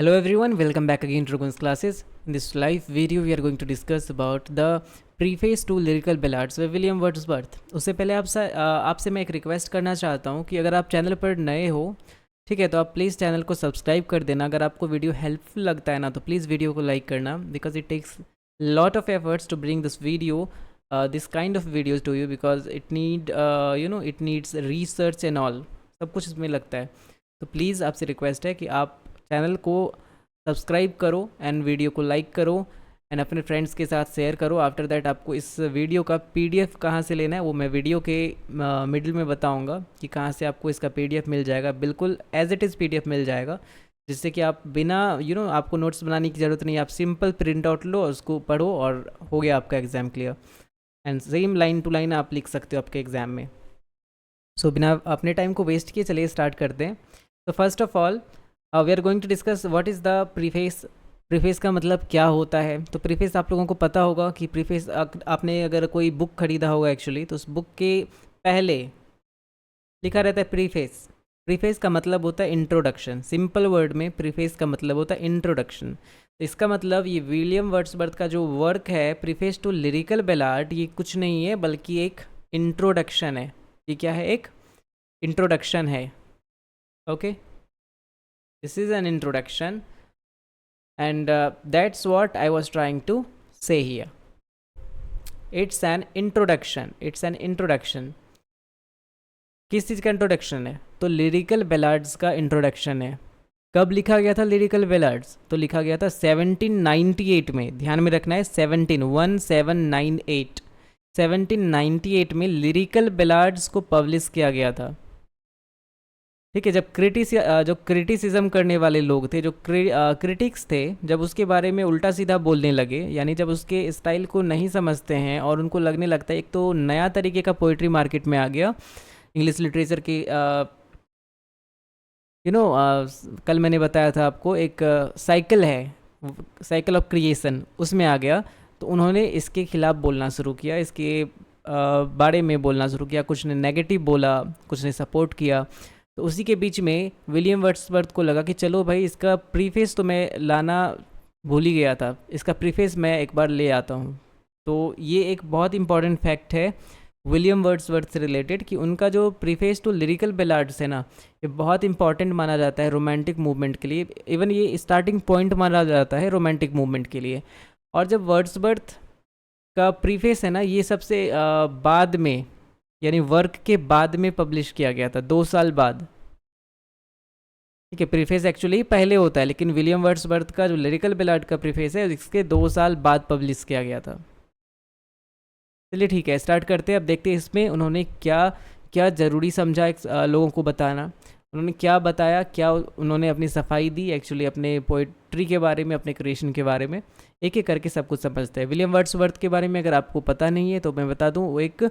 Hello everyone, welcome back again to Rugun's classes. In this live video, we are going to discuss about the preface to lyrical ballads by William Wordsworth. उससे पहले आपसे मैं एक request करना चाहता हूँ कि अगर आप चैनल पर नए हो, ठीक है, तो आप प्लीज़ चैनल को सब्सक्राइब कर देना। अगर आपको वीडियो हेल्पफुल लगता है ना, तो प्लीज़ वीडियो को लाइक करना, because it takes lot of efforts to bring this video this kind of videos to you, because it needs research and all, सब कुछ इसमें लगता है। तो प्लीज़ आपसे रिक्वेस्ट है कि आप चैनल को सब्सक्राइब करो एंड वीडियो को लाइक करो एंड अपने फ्रेंड्स के साथ शेयर करो। आफ्टर दैट आपको इस वीडियो का पीडीएफ कहाँ से लेना है वो मैं वीडियो के मिडिल में बताऊंगा कि कहाँ से आपको इसका पीडीएफ मिल जाएगा। बिल्कुल एज इट इज़ पीडीएफ मिल जाएगा, जिससे कि आप बिना आपको नोट्स बनाने की ज़रूरत नहीं, आप सिंपल प्रिंट आउट लो और उसको पढ़ो और हो गया आपका exam clear. And same line to line आप लिख सकते हो आपके एग्ज़ाम में। सो बिना अपने टाइम को वेस्ट किए चलिए स्टार्ट करते हैं। तो first of all we are going to discuss what is the preface. Preface का मतलब क्या होता है? तो प्रीफेस आप लोगों को पता होगा कि प्रीफेस आपने अगर कोई बुक खरीदा होगा एक्चुअली, तो उस बुक के पहले लिखा रहता है प्रीफेस। प्रीफेस का मतलब होता है इंट्रोडक्शन। सिंपल वर्ड में प्रीफेस का मतलब होता है इंट्रोडक्शन। तो इसका मतलब ये विलियम वर्ड्सवर्थ का जो वर्क है प्रीफेस टू लिरिकल बैलाड, ये कुछ नहीं है बल्कि एक इंट्रोडक्शन है। ये क्या है? एक इंट्रोडक्शन है। Okay, this is an introduction and that's what I was trying to say here. It's an introduction. किस चीज़ का इंट्रोडक्शन है? तो लिरिकल बैलाड्स का इंट्रोडक्शन है। कब लिखा गया था लिरिकल बैलाड्स? तो लिखा गया था 1798 में। ध्यान में रखना है 1798 में लिरिकल बैलाड्स को पब्लिश किया गया था। ठीक है, जब क्रिटिसिज्म करने वाले लोग थे, जो क्रिटिक्स थे, जब उसके बारे में उल्टा सीधा बोलने लगे, यानी जब उसके स्टाइल को नहीं समझते हैं और उनको लगने लगता है एक तो नया तरीके का पोइट्री मार्केट में आ गया इंग्लिश लिटरेचर की। कल मैंने बताया था आपको एक साइकिल है, साइकिल ऑफ क्रिएशन, उसमें आ गया। तो उन्होंने इसके खिलाफ बोलना शुरू किया, इसके बारे में बोलना शुरू किया। कुछ ने नेगेटिव बोला, कुछ ने सपोर्ट किया। तो उसी के बीच में विलियम वर्ड्सवर्थ को लगा कि चलो भाई, इसका प्रीफेस तो मैं लाना भूल ही गया था, इसका प्रीफेस मैं एक बार ले आता हूँ। तो ये एक बहुत इंपॉर्टेंट फैक्ट है विलियम वर्ड्सवर्थ से रिलेटेड कि उनका जो प्रीफेस टू लिरिकल बैलाड्स है ना, ये बहुत इंपॉर्टेंट माना जाता है रोमांटिक मूवमेंट के लिए। इवन ये स्टार्टिंग पॉइंट माना जाता है रोमांटिक मूवमेंट के लिए। और जब वर्ड्सवर्थ का प्रीफेस है ना, ये सबसे बाद में, यानी वर्क के बाद में पब्लिश किया गया था, 2 साल बाद। ठीक है, प्रीफेस एक्चुअली पहले होता है, लेकिन विलियम वर्ड्सवर्थ का जो लिरिकल बैलाड का प्रीफेस है इसके 2 साल बाद पब्लिश किया गया था। चलिए ठीक है, स्टार्ट करते हैं। अब देखते हैं इसमें उन्होंने क्या क्या ज़रूरी समझा लोगों को बताना। उन्होंने क्या बताया, क्या उन्होंने अपनी सफाई दी एक्चुअली अपने पोइट्री के बारे में, अपने क्रिएशन के बारे में। एक एक करके सब कुछ समझते हैं। विलियम वर्ड्सवर्थ के बारे में अगर आपको पता नहीं है तो मैं बता दूँ, वो एक,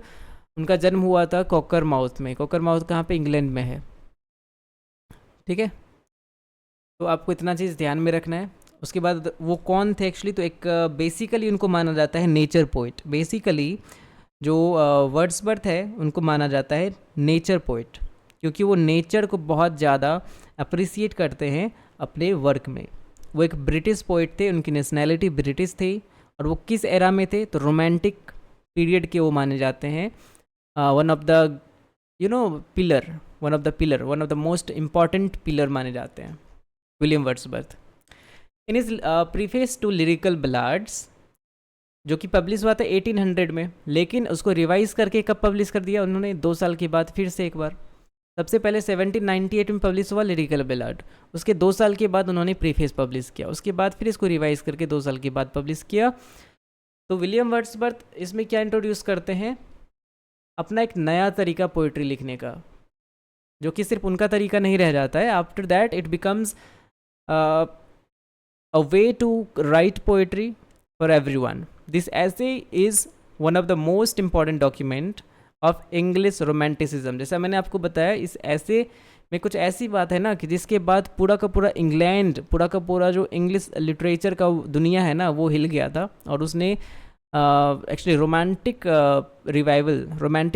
उनका जन्म हुआ था कॉकरमाउथ में। कॉकरमाउथ कहाँ पे? इंग्लैंड में है। ठीक है, तो आपको इतना चीज़ ध्यान में रखना है। उसके बाद वो कौन थे एक्चुअली? तो एक बेसिकली उनको माना जाता है नेचर पोइट। बेसिकली जो वर्ड्सवर्थ है उनको माना जाता है नेचर पोइट, क्योंकि वो नेचर को बहुत ज़्यादा अप्रिसिएट करते हैं अपने वर्क में। वो एक ब्रिटिश पोइट थे, उनकी नेशनैलिटी ब्रिटिश थी। और वो किस एरा में थे? तो रोमांटिक पीरियड के वो माने जाते हैं। One of the one of the most important pillar माने जाते हैं William Wordsworth. In his preface to lyrical ballads, जो कि पब्लिश हुआ था 1800 में, लेकिन उसको रिवाइज करके कब पब्लिश कर दिया उन्होंने? 2 साल के बाद फिर से एक बार। सबसे पहले 1798 में पब्लिश हुआ लिरिकल बैलाड, उसके 2 साल के बाद उन्होंने प्रीफेस पब्लिश किया, उसके बाद फिर इसको रिवाइज करके 2 साल के बाद पब्लिश किया। तो विलियम वर्ड्सवर्थ इसमें क्या इंट्रोड्यूस करते हैं? अपना एक नया तरीका पोइट्री लिखने का, जो कि सिर्फ उनका तरीका नहीं रह जाता है। After that it becomes a way to write poetry for everyone. This essay is one of the most important document of English romanticism. जैसा मैंने आपको बताया, इस ऐसे में कुछ ऐसी बात है ना कि जिसके बाद पूरा का पूरा इंग्लैंड, पूरा का पूरा जो इंग्लिश लिटरेचर का दुनिया है ना, वो हिल गया था। और उसने एक्चुअली रोमांटिक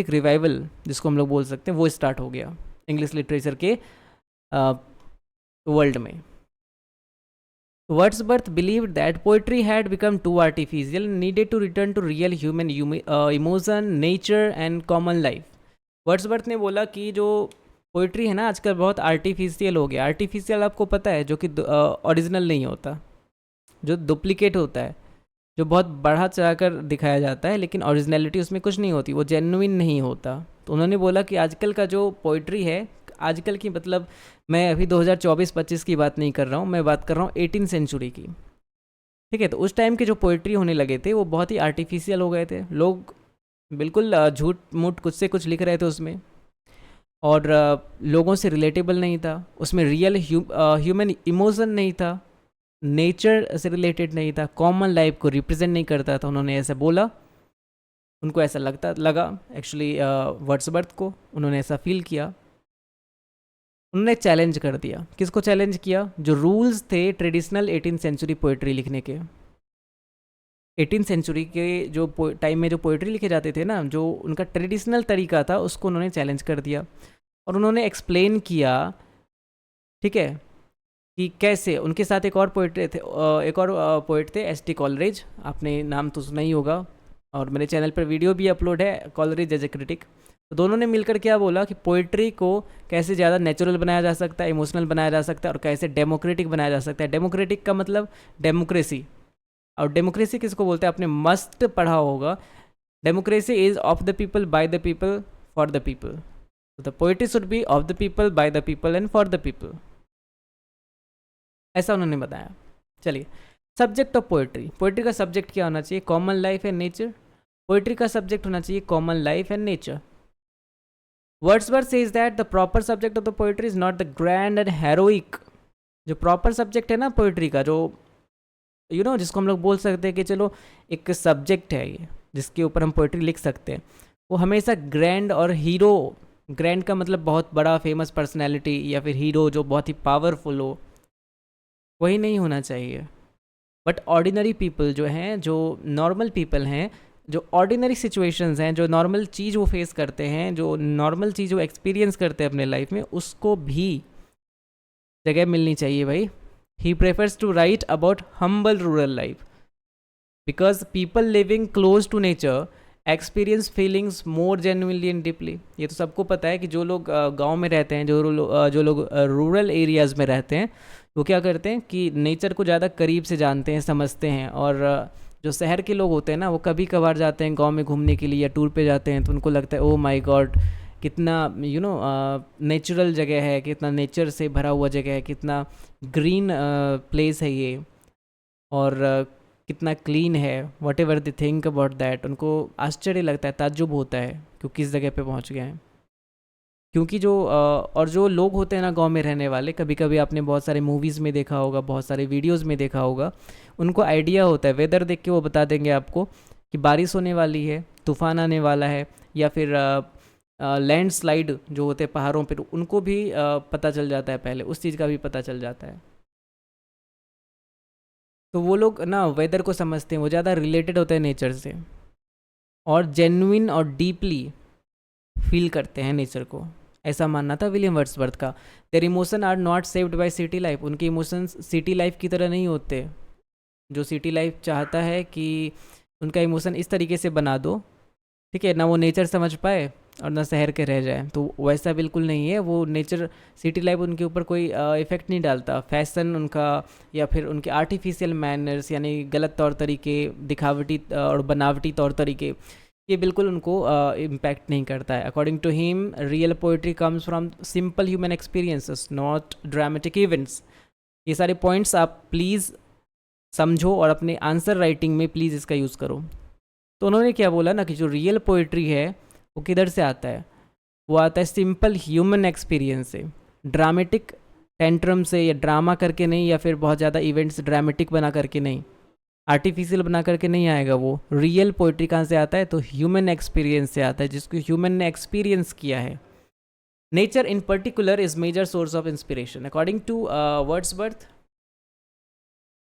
रिवाइवल जिसको हम लोग बोल सकते हैं, वो स्टार्ट हो गया इंग्लिश लिटरेचर के वर्ल्ड में। Wordsworth believed that poetry had become too artificial and needed to return to real human emotion, nature and common life. Wordsworth ने बोला कि जो पोइट्री है ना आजकल बहुत आर्टिफिशियल हो गया. आर्टिफिशियल आपको पता है, जो कि ओरिजिनल नहीं होता, जो डुप्लीकेट होता है, जो बहुत बढ़ा चढ़ा कर दिखाया जाता है, लेकिन ओरिजिनलिटी उसमें कुछ नहीं होती, वो जेन्युइन नहीं होता. तो उन्होंने बोला कि आजकल का जो पोइट्री है, आजकल की मतलब मैं अभी 2024-25 की बात नहीं कर रहा हूँ, मैं बात कर रहा हूँ 18 सेंचुरी की. ठीक है, तो उस टाइम के जो पोइट्री होने लगे थे वो बहुत ही आर्टिफिशियल हो गए थे. लोग बिल्कुल झूठ मूठ कुछ से कुछ लिख रहे थे उसमें, और लोगों से रिलेटेबल नहीं था उसमें, रियल ह्यूमन इमोशन नहीं था, नेचर से रिलेटेड नहीं था, कॉमन लाइफ को रिप्रेजेंट नहीं करता था. उन्होंने ऐसा बोला, उनको ऐसा लगा एक्चुअली वर्ड्सवर्थ को, उन्होंने ऐसा फील किया. उन्होंने चैलेंज कर दिया. किसको चैलेंज किया? जो रूल्स थे ट्रेडिशनल 18 सेंचुरी पोइट्री लिखने के. 18 सेंचुरी के जो टाइम में जो पोइट्री लिखे जाते थे ना, जो उनका ट्रेडिशनल तरीका था, उसको उन्होंने चैलेंज कर दिया. और उन्होंने एक्सप्लेन किया, ठीक है, कि कैसे. उनके साथ एक और पोइट थे, पोइट थे एस टी कॉलरेज. आपने नाम तो सुना ही होगा, और मेरे चैनल पर वीडियो भी अपलोड है, कॉलरेज एज ए क्रिटिक. तो दोनों ने मिलकर क्या बोला कि पोइट्री को कैसे ज़्यादा नेचुरल बनाया जा सकता है, इमोशनल बनाया जा सकता है, और कैसे डेमोक्रेटिक बनाया जा सकता है. डेमोक्रेटिक का मतलब डेमोक्रेसी, और डेमोक्रेसी किसको बोलते हैं? आपने मस्त पढ़ा होगा. Democracy is of the people, by the people, for the people. The poetry should B of the people, by the people and for the people. ऐसा उन्होंने बताया. चलिए, सब्जेक्ट ऑफ पोइट्री. पोइट्री का सब्जेक्ट क्या होना चाहिए? Common life and nature. Poetry का subject होना चाहिए common life and nature. Wordsworth says that the proper subject of the poetry is not the grand and heroic. जो प्रॉपर सब्जेक्ट है ना पोइट्री का, जो जिसको हम लोग बोल सकते हैं कि चलो एक सब्जेक्ट है ये जिसके ऊपर हम पोइट्री लिख सकते हैं, वो हमेशा ग्रैंड और हीरो. ग्रैंड का मतलब बहुत बड़ा फेमस पर्सनैलिटी, या फिर हीरो जो बहुत ही पावरफुल हो, वही नहीं होना चाहिए. बट ऑर्डिनरी पीपल जो हैं, जो नॉर्मल पीपल हैं, जो ऑर्डिनरी सिचुएशंस हैं, जो नॉर्मल चीज़ वो फेस करते हैं, जो नॉर्मल चीज़ वो एक्सपीरियंस करते हैं अपने लाइफ में, उसको भी जगह मिलनी चाहिए भाई. He prefers to write about humble rural life because people living close to nature experience feelings more genuinely and deeply. ये तो सबको पता है कि जो लोग गांव में रहते हैं, जो लोग रूरल एरियाज़ में रहते हैं, वो क्या करते हैं कि नेचर को ज़्यादा करीब से जानते हैं, समझते हैं. और जो शहर के लोग होते हैं ना, वो कभी कभार जाते हैं गांव में घूमने के लिए या टूर पे जाते हैं, तो उनको लगता है ओ माय गॉड, कितना नेचुरल जगह है, कितना नेचर से भरा हुआ जगह है, कितना ग्रीन प्लेस है ये, और कितना क्लीन है. What ever they think about that, उनको आश्चर्य लगता है, ताज्जुब होता है कि किस जगह पे पहुंच गए हैं. क्योंकि और जो लोग होते हैं ना गांव में रहने वाले, कभी कभी आपने बहुत सारे मूवीज़ में देखा होगा, बहुत सारे वीडियोस में देखा होगा, उनको आइडिया होता है, वेदर देख के वो बता देंगे आपको कि बारिश होने वाली है, तूफ़ान आने वाला है, या फिर लैंडस्लाइड जो होते हैं पहाड़ों पर, उनको भी पता चल जाता है, पहले उस चीज़ का भी पता चल जाता है. तो वो लोग ना वेदर को समझते हैं, वो ज़्यादा रिलेटेड होते हैं नेचर से, और जेन्युइन और डीपली फील करते हैं नेचर को. ऐसा मानना था विलियम वर्ड्सवर्थ का. Their emotion are not saved by city life. उनके इमोशंस सिटी लाइफ की तरह नहीं होते. जो सिटी लाइफ चाहता है कि उनका इमोशन इस तरीके से बना दो, ठीक है, ना वो नेचर समझ पाए और ना शहर के रह जाए, तो वैसा बिल्कुल नहीं है. वो नेचर, सिटी लाइफ उनके ऊपर कोई इफ़ेक्ट नहीं डालता. फैशन उनका, या फिर उनके आर्टिफिशियल मैनर्स, यानी गलत तौर तरीके, दिखावटी और बनावटी तौर तरीके, ये बिल्कुल उनको इम्पैक्ट नहीं करता है. According to him, real poetry comes from simple human experiences, not dramatic events. ये सारे पॉइंट्स आप प्लीज़ समझो और अपने आंसर राइटिंग में प्लीज़ इसका यूज़ करो. तो उन्होंने क्या बोला ना कि जो रियल पोइट्री है वो किधर से आता है? वो आता है सिंपल ह्यूमन एक्सपीरियंस से, ड्रामेटिक टेंट्रम से, या ड्रामा करके नहीं, या फिर बहुत ज़्यादा इवेंट्स ड्रामेटिक बना करके नहीं, आर्टिफिशियल बना करके नहीं आएगा. वो रियल पोइट्री कहाँ से आता है? तो ह्यूमन एक्सपीरियंस से आता है, जिसको ह्यूमन ने एक्सपीरियंस किया है. Nature in particular is major source of inspiration. According to Wordsworth,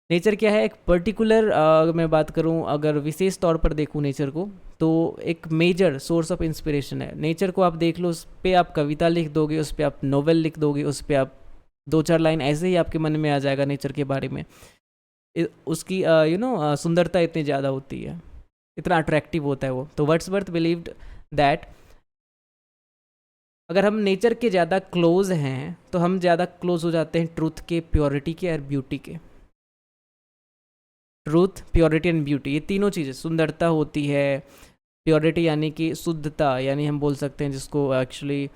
nature क्या है? एक पर्टिकुलर, मैं बात करूँ, अगर विशेष तौर पर देखूँ नेचर को, तो एक मेजर सोर्स ऑफ इंस्पिरेशन है. नेचर को आप देख लो, उस पर आप कविता लिख दोगे, उस पर आप नोवेल लिख दोगे, उस पर आप 2-4 लाइन ऐसे ही आपके मन में आ जाएगा नेचर के बारे में. उसकी सुंदरता इतनी ज़्यादा होती है, इतना अट्रैक्टिव होता है वो। तो वर्ड्सवर्थ बिलीव्ड दैट अगर हम नेचर के ज़्यादा क्लोज हैं तो हम ज़्यादा क्लोज हो जाते हैं ट्रूथ के, प्योरिटी के और ब्यूटी के। ट्रूथ, प्योरिटी एंड ब्यूटी, ये तीनों चीज़ें, सुंदरता होती है, प्योरिटी यानी कि शुद्धता, यानी हम बोल सकते हैं जिसको actually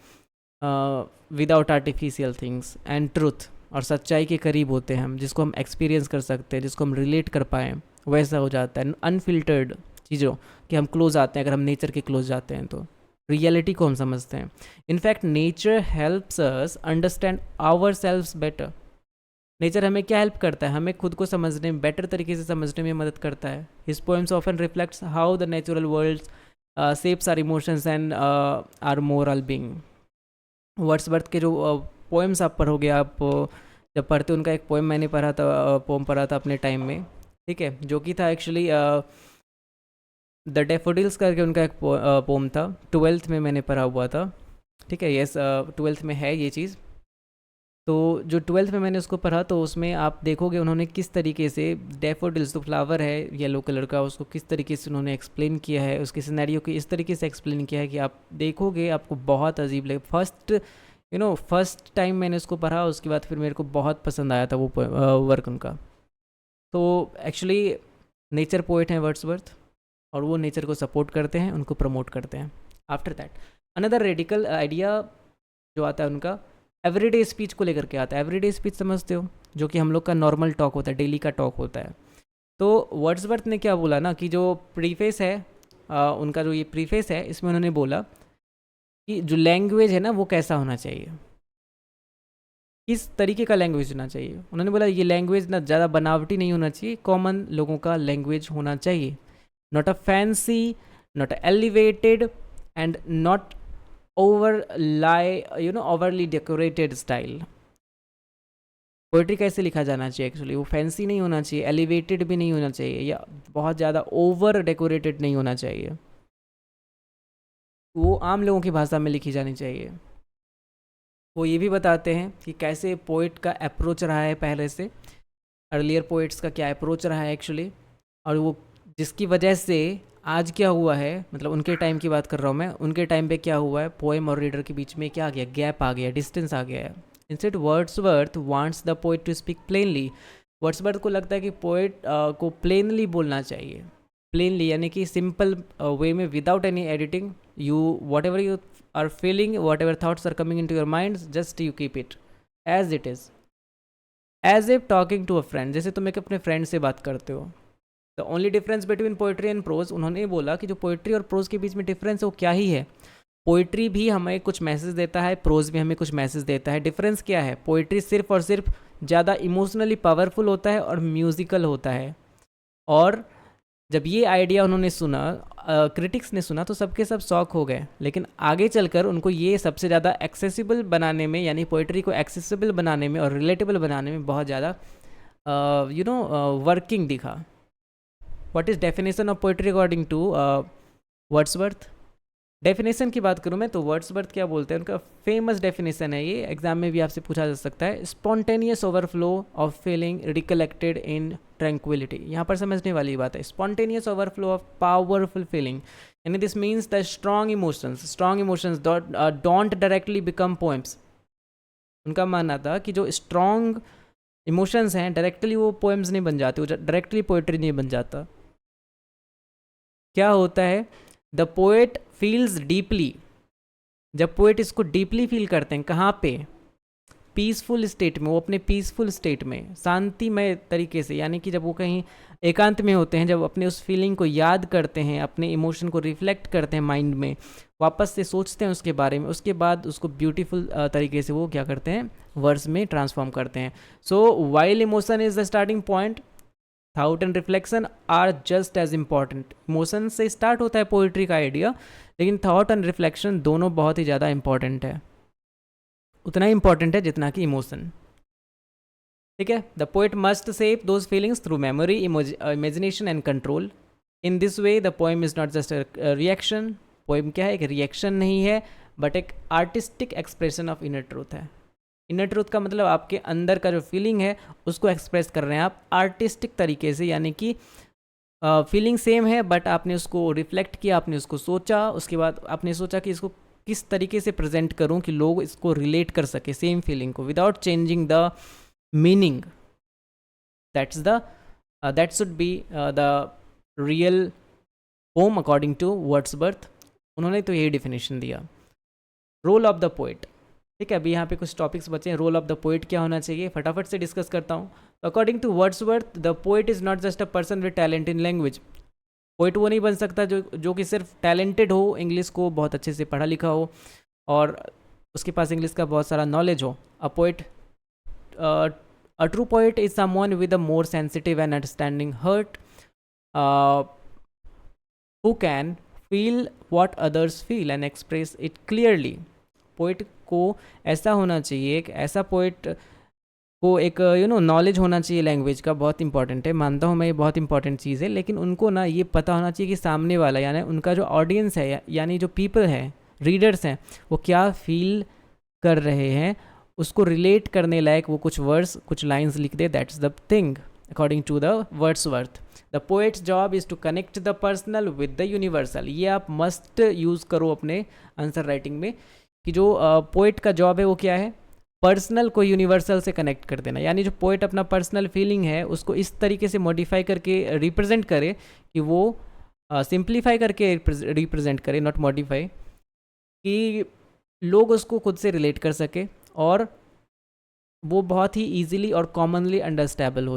without artificial things, and truth, और सच्चाई के करीब होते हैं हम, जिसको हम एक्सपीरियंस कर सकते हैं, जिसको हम रिलेट कर पाएँ, वैसा हो जाता है अनफिल्टर्ड चीज़ों कि हम क्लोज आते हैं। अगर हम नेचर के क्लोज जाते हैं तो रियलिटी को हम समझते हैं। In fact nature helps us understand ourselves better. Nature हमें क्या हेल्प करता है? हमें खुद को समझने में, बेटर तरीके से समझने में मदद करता है। His poems often reflects how the natural world shapes our emotions and our moral being. Wordsworth के जो पोएम्स आप पढ़ोगे, आप जब पढ़ते उनका एक पोएम मैंने पढ़ा था, पोएम पढ़ा था अपने टाइम में, ठीक है, जो कि था एक्चुअली द डैफोडिल्स करके उनका एक पोम था, 12th में मैंने पढ़ा हुआ था, ठीक है, यस 12th में है ये चीज़। तो जो 12th में मैंने उसको पढ़ा, तो उसमें आप देखोगे उन्होंने किस तरीके से डैफोडिल्स, तो फ्लावर है येलो कलर का, उसको किस तरीके से उन्होंने एक्सप्लेन किया है, उसके सिनेरियो को इस तरीके से एक्सप्लेन किया है कि आप देखोगे आपको बहुत अजीब लगे। फर्स्ट टाइम मैंने उसको पढ़ा, उसके बाद फिर मेरे को बहुत पसंद आया था वो वर्क उनका। तो एक्चुअली नेचर पोइट हैं वर्ड्सवर्थ, और वो नेचर को सपोर्ट करते हैं, उनको प्रमोट करते हैं। After that another radical idea जो आता है उनका, एवरीडे स्पीच को लेकर के आता है। एवरीडे स्पीच समझते हो, जो कि हम लोग का नॉर्मल टॉक होता है, डेली का टॉक होता है। तो वर्ड्सवर्थ ने क्या बोला ना कि जो प्रीफेस है उनका, जो ये प्रीफेस है, इसमें उन्होंने बोला कि जो लैंग्वेज है ना वो कैसा होना चाहिए, किस तरीके का लैंग्वेज होना चाहिए। उन्होंने बोला ये लैंग्वेज ना ज़्यादा बनावटी नहीं होना चाहिए, कॉमन लोगों का लैंग्वेज होना चाहिए, not a fancy, not a elevated, and not overly decorated style। Poetry कैसे लिखा जाना चाहिए एक्चुअली, वो फैंसी नहीं होना चाहिए, एलिवेटेड भी नहीं होना चाहिए, या बहुत ज़्यादा ओवर डेकोरेटेड नहीं होना चाहिए, वो आम लोगों की भाषा में लिखी जानी चाहिए। वो ये भी बताते हैं कि कैसे पोइट का अप्रोच रहा है पहले से, अर्लियर पोइट्स का क्या अप्रोच रहा है एक्चुअली, और वो जिसकी वजह से आज क्या हुआ है, मतलब उनके टाइम की बात कर रहा हूँ मैं, उनके टाइम पे क्या हुआ है, पोएम और रीडर के बीच में क्या आ गया, गैप आ गया, डिस्टेंस आ गया है। Instead Wordsworth wants the poet to speak plainly. Wordsworth को लगता है कि पोइट को प्लेनली बोलना चाहिए, प्लेनली यानी कि सिंपल वे में, without any editing. Whatever you are feeling, whatever thoughts are coming into your mind, just you keep it as it is, as if talking to a friend, जैसे तुम एक अपने friend से बात करते हो। The only difference between poetry and prose, उन्होंने बोला कि जो पोइट्री और प्रोज के बीच में डिफरेंस है वो क्या ही है। पोइट्री भी हमें कुछ मैसेज देता है, प्रोज भी हमें कुछ मैसेज देता है। डिफरेंस क्या है, पोइट्री सिर्फ और सिर्फ ज़्यादा इमोशनली पावरफुल होता है और म्यूज़िकल होता है। और जब ये आइडिया उन्होंने सुना, क्रिटिक्स ने सुना, तो सबके सब शॉक हो गए। लेकिन आगे चलकर उनको ये सबसे ज़्यादा एक्सेसिबल बनाने में, यानी पोइट्री को एक्सेसिबल बनाने में और रिलेटेबल बनाने में बहुत ज़्यादा वर्किंग दिखा। What is definition of poetry according to Wordsworth? Definition की बात करूँ मैं तो वर्ड्सवर्थ क्या बोलते हैं, उनका फेमस डेफिनेशन है, ये एग्जाम में भी आपसे पूछा जा सकता है। Spontaneous overflow of feeling recollected in tranquility. यहाँ पर समझने वाली बात है, spontaneous overflow of powerful feeling, यानी this means the strong emotions don't directly become poems. उनका मानना था कि जो स्ट्रॉन्ग इमोशंस हैं डायरेक्टली वो पोएम्स नहीं बन जाते, वो डायरेक्टली पोइट्री नहीं बन जाता। क्या होता है, द पोएट फील्स डीपली। जब पोएट इसको डीपली फील करते हैं, कहाँ पे, पीसफुल स्टेट में, वो अपने पीसफुल स्टेट में, शांतिमय तरीके से, यानी कि जब वो कहीं एकांत में होते हैं, जब अपने उस फीलिंग को याद करते हैं, अपने इमोशन को रिफ्लेक्ट करते हैं माइंड में, वापस से सोचते हैं उसके बारे में, उसके बाद उसको ब्यूटीफुल तरीके से वो क्या करते हैं, वर्ड्स में ट्रांसफॉर्म करते हैं। So while emotion is the starting point, thought and reflection are just as important. Emotion से स्टार्ट होता है पोइट्री का आइडिया, लेकिन थाट एंड रिफ्लेक्शन दोनों बहुत ही ज़्यादा इंपॉर्टेंट है, उतना ही इंपॉर्टेंट है जितना कि इमोशन। ठीक है, the poet must save those feelings through memory, imagination and control. In this way the poem is not just a reaction. Poem क्या है, एक रिएक्शन नहीं है, बट एक artistic expression of inner truth है। इनर ट्रूथ का मतलब आपके अंदर का जो फीलिंग है उसको एक्सप्रेस कर रहे हैं आप आर्टिस्टिक तरीके से, यानी कि फीलिंग सेम है बट आपने उसको रिफ्लेक्ट किया, आपने उसको सोचा, उसके बाद आपने सोचा कि इसको किस तरीके से प्रेजेंट करूं कि लोग इसको रिलेट कर सके सेम फीलिंग को without changing the meaning. That's the that should be the real poem according to Wordsworth. उन्होंने तो यही डिफिनेशन दिया. Role of the poet. ठीक है, अभी यहाँ पे कुछ टॉपिक्स बचे हैं. रोल ऑफ द पोइट क्या होना चाहिए, फटाफट से डिस्कस करता हूँ. According to Wordsworth, the poet is not just a person with talent in language. Poet वो नहीं बन सकता जो कि सिर्फ टैलेंटेड हो, इंग्लिश को बहुत अच्छे से पढ़ा लिखा हो और उसके पास इंग्लिश का बहुत सारा नॉलेज हो. A poet, a true poet is someone with a more sensitive and understanding heart, who can feel what others feel and express it clearly. Poet को ऐसा होना चाहिए, एक ऐसा पोइट को एक नॉलेज होना चाहिए लैंग्वेज का, बहुत इंपॉर्टेंट है, मानता हूँ मैं ये बहुत इंपॉर्टेंट चीज़ है. लेकिन उनको ना ये पता होना चाहिए कि सामने वाला यानी उनका जो ऑडियंस है यानी जो पीपल है, रीडर्स हैं, वो क्या फील कर रहे हैं, उसको रिलेट करने लायक वो कुछ वर्ड्स, कुछ लाइन्स लिख दे. That's the thing according to the Wordsworth. The poet's job is to connect the personal with the universal. ये आप मस्ट यूज़ करो अपने आंसर राइटिंग में कि जो पोएट का जॉब है वो क्या है, पर्सनल को यूनिवर्सल से कनेक्ट कर देना. यानी जो पोएट अपना पर्सनल फीलिंग है उसको इस तरीके से मॉडिफाई करके रिप्रेजेंट करे कि वो सिंप्लीफाई करके रिप्रेजेंट करे, नॉट मॉडिफाई, कि लोग उसको खुद से रिलेट कर सके और वो बहुत ही ईजिली और कॉमनली अंडरस्टैंडेबल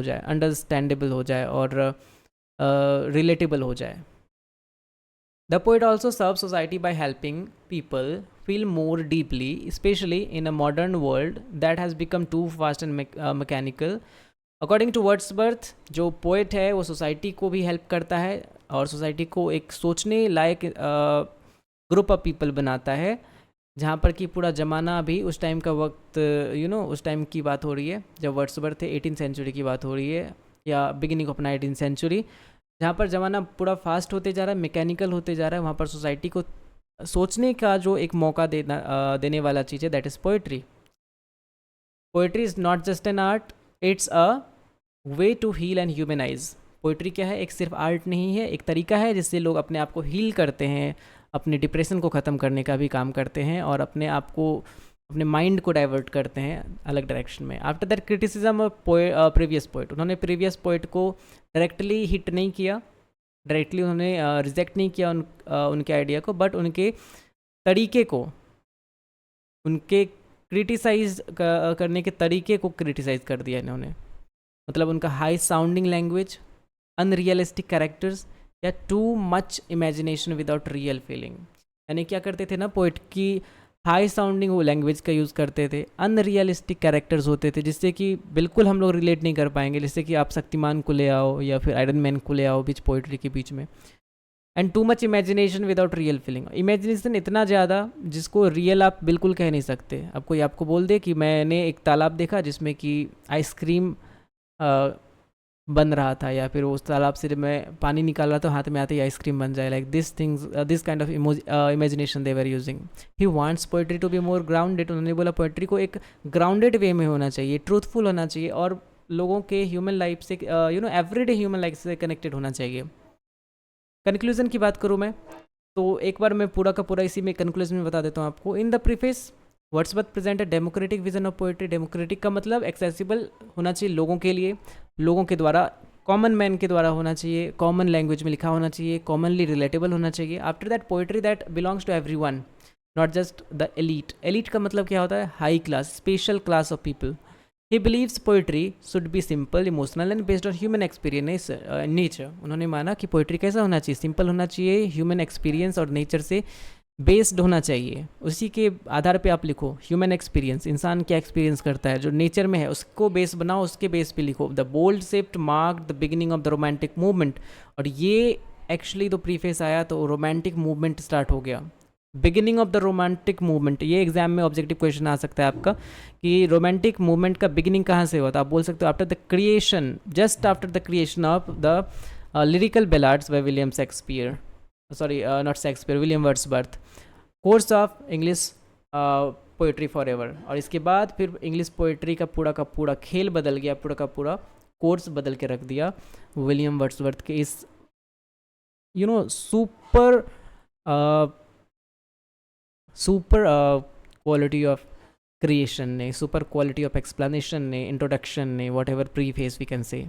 हो जाए और रिलेटेबल हो जाए. The poet also serves society by helping people feel more deeply, especially in a modern world that has become too fast and mechanical. According to Wordsworth, जो poet है वो society को भी हेल्प करता है और सोसाइटी को एक सोचने लायक ग्रुप ऑफ पीपल बनाता है, जहाँ पर कि पूरा ज़माना भी उस टाइम का वक्त उस टाइम की बात हो रही है जब वर्ड्सवर्थ थे, 18th सेंचुरी की बात हो रही है या बिगिनिंग ऑफ 19th सेंचुरी, जहाँ पर ज़माना पूरा फास्ट होते जा रहा है, मैकेनिकल होते जा रहा है. वहाँ पर सोसाइटी को सोचने का जो एक मौका देने वाला चीज़ है, that is poetry. Poetry is not just an art, it's a way to heal and humanize. Poetry क्या है, एक सिर्फ आर्ट नहीं है, एक तरीका है जिससे लोग अपने आप को हील करते हैं, अपने डिप्रेशन को ख़त्म करने का भी काम करते हैं और अपने आप को, अपने माइंड को डाइवर्ट करते हैं अलग डायरेक्शन में. After that criticism of previous poet. उन्होंने प्रीवियस पोइट को डायरेक्टली हिट नहीं किया, डायरेक्टली उन्होंने रिजेक्ट नहीं किया उनके आइडिया को, बट उनके तरीके को, उनके क्रिटिसाइज करने के तरीके को क्रिटिसाइज कर दिया इन्होंने. मतलब उनका high sounding language, unrealistic characters या too much imagination without real feeling. यानी क्या करते थे ना पोइट की, हाई साउंडिंग वो लैंग्वेज का यूज़ करते थे, अनरियलिस्टिक कैरेक्टर्स होते थे जिससे कि बिल्कुल हम लोग रिलेट नहीं कर पाएंगे, जैसे कि आप शक्तिमान को ले आओ या फिर आयरन मैन को ले आओ बीच पोइट्री के बीच में. And to much imagination without real feeling. Imagination इतना ज़्यादा जिसको रियल आप बिल्कुल कह नहीं सकते. अब कोई आपको बोल दे कि मैंने एक तालाब देखा जिसमें कि आइसक्रीम बन रहा था या फिर उस तालाब से जब मैं पानी निकाल रहा था हाथ में आते ही आइसक्रीम बन जाए, like this kind of imagination they were using. He wants poetry to be more grounded. उन्होंने बोला पोइट्री को एक ग्राउंडेड वे में होना चाहिए, ट्रूथफुल होना चाहिए और लोगों के ह्यूमन लाइफ से एवरीडे ह्यूमन लाइफ से कनेक्टेड होना चाहिए. कंक्लूजन की बात करूँ मैं तो एक बार मैं पूरा का पूरा इसी में कंक्लूजन में बता देता हूँ आपको. In the preface Wordsworth present a democratic vision of poetry. Democratic का मतलब एक्सेसिबल होना चाहिए लोगों के लिए, लोगों के द्वारा, कॉमन मैन के द्वारा होना चाहिए, कॉमन लैंग्वेज में लिखा होना चाहिए, कॉमनली रिलेटेबल होना चाहिए. After that poetry that belongs to everyone, not just the elite. Elite का मतलब क्या होता है, high class, special class of people. He believes poetry should be simple, emotional and based on human experience nature. उन्होंने माना कि poetry कैसा होना चाहिए, सिंपल होना चाहिए, ह्यूमन एक्सपीरियंस और नेचर से बेस्ड होना चाहिए. उसी के आधार पे आप लिखो. ह्यूमन एक्सपीरियंस, इंसान क्या एक्सपीरियंस करता है जो नेचर में है उसको बेस बनाओ, उसके बेस पे लिखो. The bold shift mark the beginning of the romantic movement. और ये एक्चुअली तो प्रीफेस आया तो रोमांटिक मूवमेंट स्टार्ट हो गया. Beginning of the romantic movement, ये एग्जाम में ऑब्जेक्टिव क्वेश्चन आ सकता है आपका कि रोमांटिक मूवमेंट का बिगिनिंग कहाँ से हुआ था. आप बोल सकते हो after the creation, just after the creation of the lyrical ballads by William William Wordsworth. Course of English poetry forever. और इसके बाद फिर इंग्लिश पोइट्री का पूरा खेल बदल गया, पूरा का पूरा कोर्स बदल के रख दिया विलियम वर्ड्सवर्थ के इस super super quality of creation ने, सुपर क्वालिटी ऑफ एक्सप्लेनेशन ने, इंट्रोडक्शन ने, whatever preface we can say.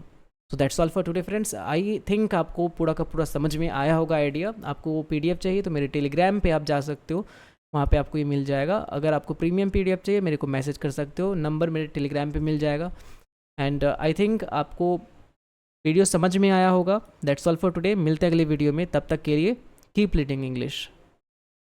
So that's all for today friends. I think आपको पूरा का पूरा समझ में आया होगा आइडिया। आपको वो PDF चाहिए तो मेरे टेलीग्राम पे आप जा सकते हो, वहाँ पे आपको ये मिल जाएगा। अगर आपको प्रीमियम PDF चाहिए मेरे को मैसेज कर सकते हो, नंबर मेरे टेलीग्राम पे मिल जाएगा। एंड आई थिंक आपको वीडियो समझ में आया होगा। That's all for today. मिलते हैं अगले वीडियो में, तब तक के लिए कीप लीडिंग इंग्लिश।